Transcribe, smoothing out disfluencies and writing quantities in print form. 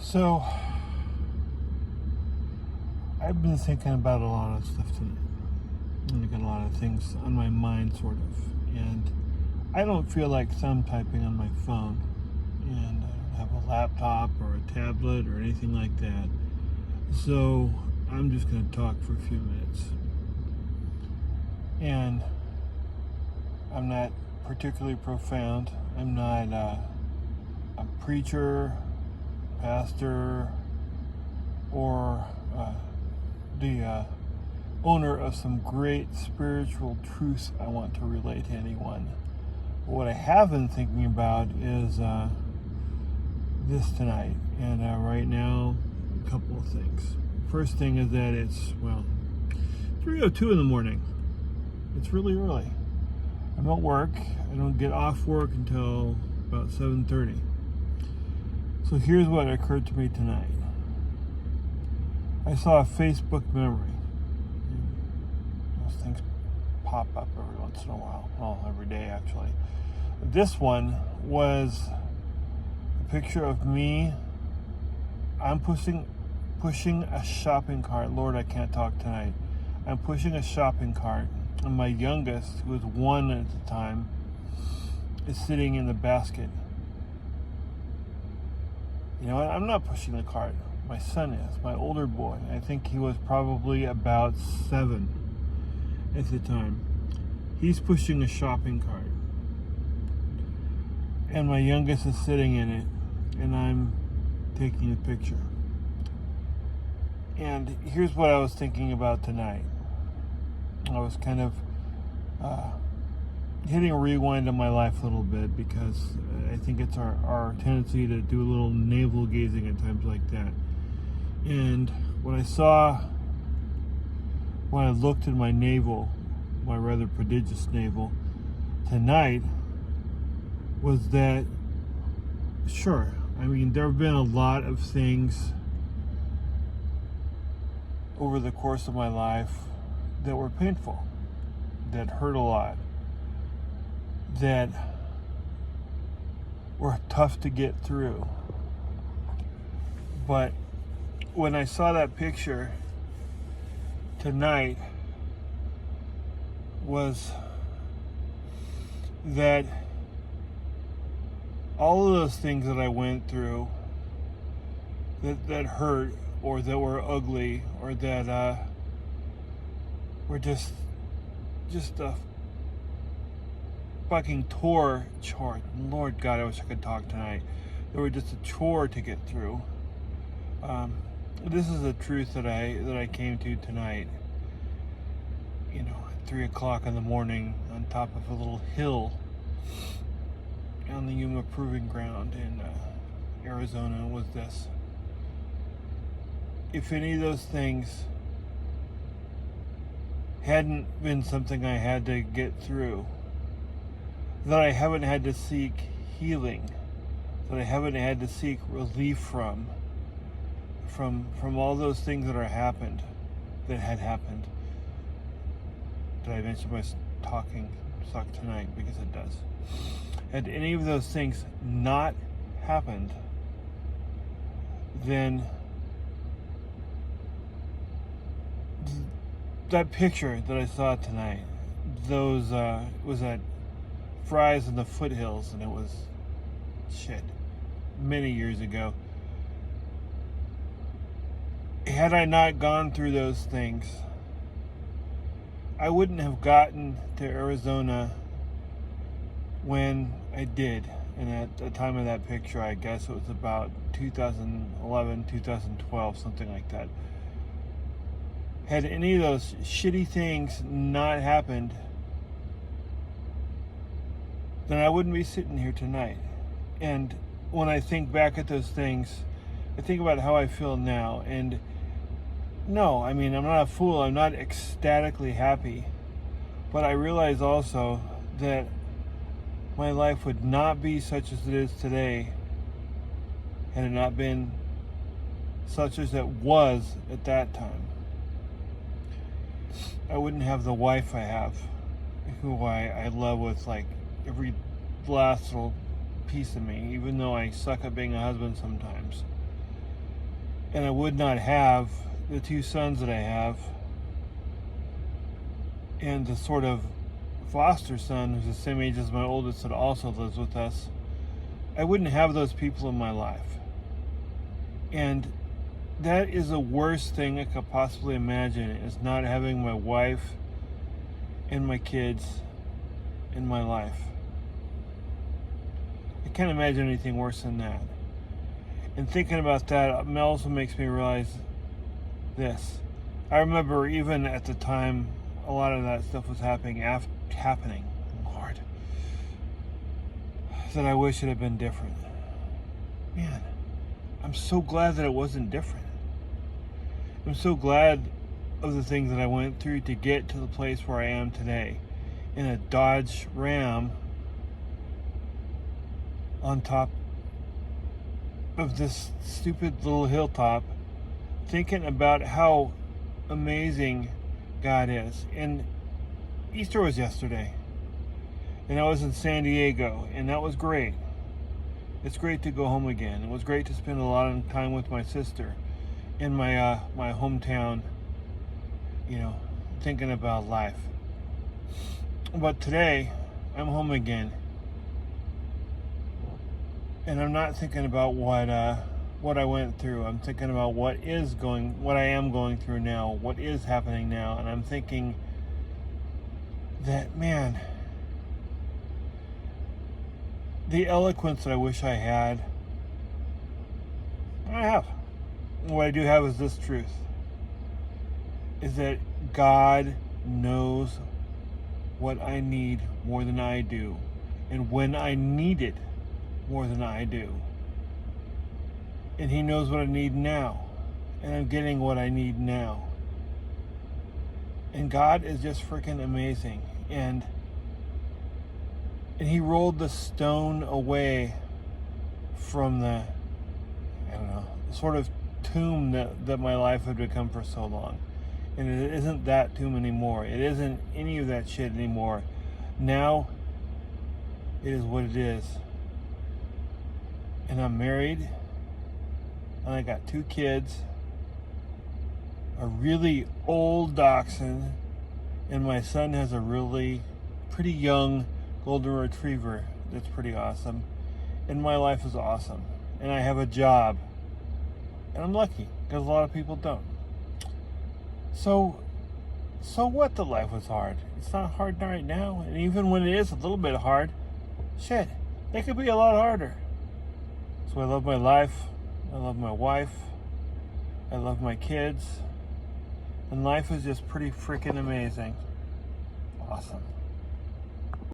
So, I've been thinking about a lot of stuff tonight. I got a lot of things on my mind, sort of. And I don't feel like thumb typing on my phone. And I don't have a laptop or a tablet or anything like that. So, I'm just going to talk for a few minutes. And I'm not particularly profound. I'm not a preacher, pastor, or the owner of some great spiritual truths I want to relate to anyone. What I have been thinking about is this tonight, and right now, a couple of things. First thing is that it's 3:02 in the morning. It's really early. I'm at work. I don't get off work until about 7:30. So here's what occurred to me tonight. I saw a Facebook memory. Those things pop up every once in a while. Well, every day actually. This one was a picture of me. I'm pushing a shopping cart. Lord, I can't talk tonight. I'm pushing a shopping cart, and my youngest, who was 1 at the time, is sitting in the basket. You know what? I'm not pushing the cart. My son is, my older boy. I think he was probably about 7 at the time. He's pushing a shopping cart. And my youngest is sitting in it, and I'm taking a picture. And here's what I was thinking about tonight. I was kind of hitting a rewind on my life a little bit, because I think it's our tendency to do a little navel gazing at times like that. And what I saw when I looked at my navel, my rather prodigious navel, tonight, was that, sure, I mean, there have been a lot of things over the course of my life that were painful, that hurt a lot, that were tough to get through. But when I saw that picture tonight, was that all of those things that I went through that hurt, or that were ugly, or that were just a fucking chore. Lord God, I wish I could talk tonight. They were just a chore to get through. This is the truth that I came to tonight. You know, at 3 o'clock in the morning, on top of a little hill on the Yuma Proving Ground in Arizona, was this. If any of those things hadn't been something I had to get through, that I haven't had to seek healing, that I haven't had to seek relief from all those things that had happened. Did I mention my talking suck tonight? Because it does. Had any of those things not happened, then that picture that I saw tonight, those was at Fry's in the foothills, and it was many years ago. Had I not gone through those things, I wouldn't have gotten to Arizona when I did. And at the time of that picture, I guess it was about 2011, 2012, something like that. Had any of those shitty things not happened, then I wouldn't be sitting here tonight. And when I think back at those things, I think about how I feel now. And no, I mean, I'm not a fool. I'm not ecstatically happy. But I realize also that my life would not be such as it is today had it not been such as it was at that time. I wouldn't have the wife I have, who I love with like every last little piece of me, even though I suck at being a husband sometimes. and I would not have the two sons that I have, and the sort of foster son who's the same age as my oldest that also lives with us, I wouldn't have those people in my life. And that is the worst thing I could possibly imagine, is not having my wife and my kids in my life. I can't imagine anything worse than that. And thinking about that also makes me realize this. I remember even at the time a lot of that stuff was happening, Lord, that I wish it had been different. Man, I'm so glad that it wasn't different. I'm so glad of the things that I went through to get to the place where I am today, in a Dodge Ram on top of this stupid little hilltop, thinking about how amazing God is. And Easter was yesterday, and I was in San Diego, and that was great. It's great to go home again. It was great to spend a lot of time with my sister in my my hometown, thinking about life. But today, I'm home again, and I'm not thinking about what I went through. I'm thinking about what I am going through now, what is happening now, and I'm thinking that, man, the eloquence that I wish I had, I have. What I do have is this truth, is that God knows what I need more than I do, and when I need it more than I do. And He knows what I need now, and I'm getting what I need now. And God is just freaking amazing. And He rolled the stone away from the, sort of tomb that my life had become for so long. And it isn't that tomb anymore. It isn't any of that shit anymore. Now, it is what it is. And I'm married, and I got 2 kids, a really old dachshund, and my son has a really pretty young golden retriever that's pretty awesome. And my life is awesome. And I have a job. And I'm lucky, because a lot of people don't. So what that life was hard? It's not hard right now. And even when it is a little bit hard, shit, it could be a lot harder. So I love my life. I love my wife. I love my kids. And life is just pretty freaking amazing. Awesome.